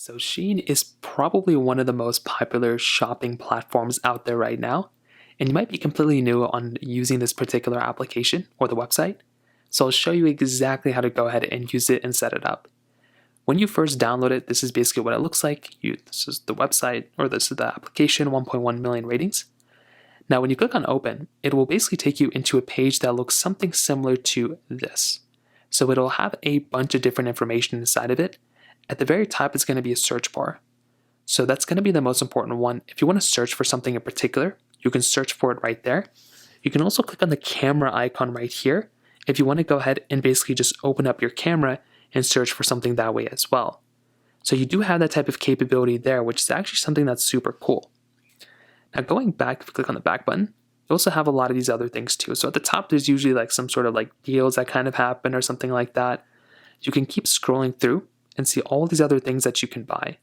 So SHEIN is probably one of the most popular shopping platforms out there right now, and you might be completely new on using this particular application or the website. So I'll show you exactly how to go ahead and use it and set it up. When you first download it, this is basically what it looks like. This is the website, or this is the application, 1.1 million ratings. Now when you click on open, it will basically take you into a page that looks something similar to this. So it'll have a bunch of different information inside of it. At the very top is going to be a search bar. So that's going to be the most important one. If you want to search for something in particular, you can search for it right there. You can also click on the camera icon right here if you want to go ahead and basically just open up your camera and search for something that way as well. So you do have that type of capability there, which is actually something that's super cool. Now going back, if you click on the back button, you also have a lot of these other things too. So at the top, there's usually like some sort of like deals that kind of happen or something like that. You can keep scrolling through and see all these other things that you can buy.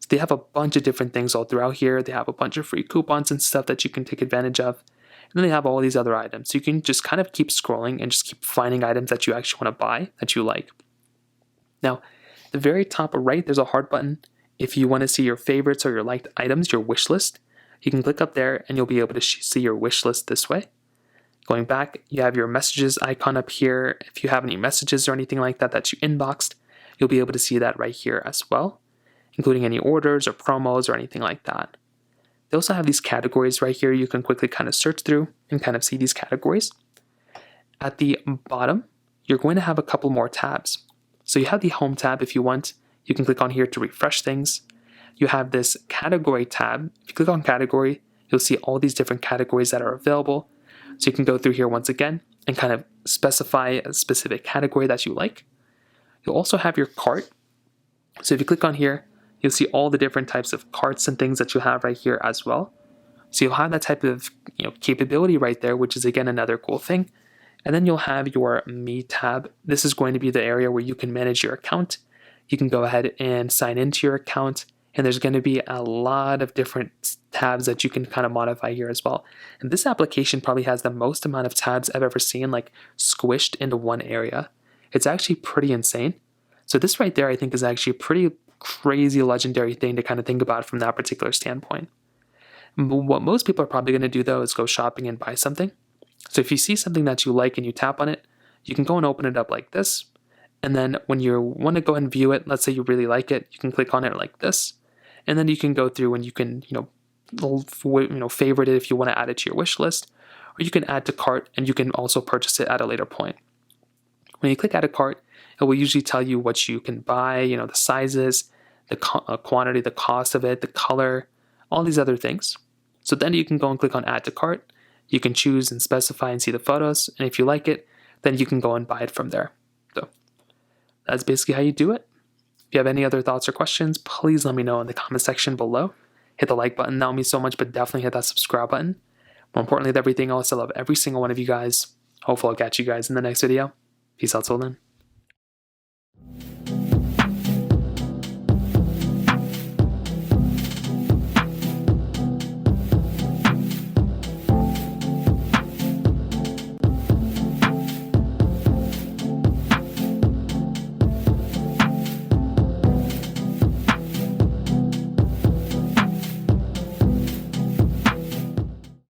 So they have a bunch of different things all throughout here. They have a bunch of free coupons and stuff that you can take advantage of. And then they have all these other items. So you can just kind of keep scrolling and just keep finding items that you actually want to buy that you like. Now, the very top right, there's a heart button. If you want to see your favorites or your liked items, your wish list, you can click up there and you'll be able to see your wish list this way. Going back, you have your messages icon up here. If you have any messages or anything like that that you inboxed, you'll be able to see that right here as well, including any orders or promos or anything like that. They also have these categories right here. You can quickly kind of search through and kind of see these categories. At the bottom, you're going to have a couple more tabs. So you have the home tab if you want. You can click on here to refresh things. You have this category tab. If you click on category, you'll see all these different categories that are available. So you can go through here once again and kind of specify a specific category that you like. You'll also have your cart. So if you click on here, you'll see all the different types of carts and things that you have right here as well. So you'll have that type of capability right there, which is again another cool thing. And then you'll have your Me tab. This is going to be the area where you can manage your account. You can go ahead and sign into your account. And there's going to be a lot of different tabs that you can kind of modify here as well. And this application probably has the most amount of tabs I've ever seen, like squished into one area. It's actually pretty insane. So this right there, I think, is actually a pretty crazy legendary thing to kind of think about from that particular standpoint. What most people are probably going to do though is go shopping and buy something. So if you see something that you like and you tap on it, you can go and open it up like this. And then when you want to go and view it, let's say you really like it, you can click on it like this. And then you can go through and you can, favorite it if you want to add it to your wish list, or you can add to cart and you can also purchase it at a later point. When you click add a cart, it will usually tell you what you can buy, the sizes, the quantity, the cost of it, the color, all these other things. So then you can go and click on add to cart. You can choose and specify and see the photos. And if you like it, then you can go and buy it from there. So that's basically how you do it. If you have any other thoughts or questions, please let me know in the comment section below. Hit the like button, that would mean so much, but definitely hit that subscribe button. More importantly than everything else, I love every single one of you guys. Hopefully I'll catch you guys in the next video. Peace out till then.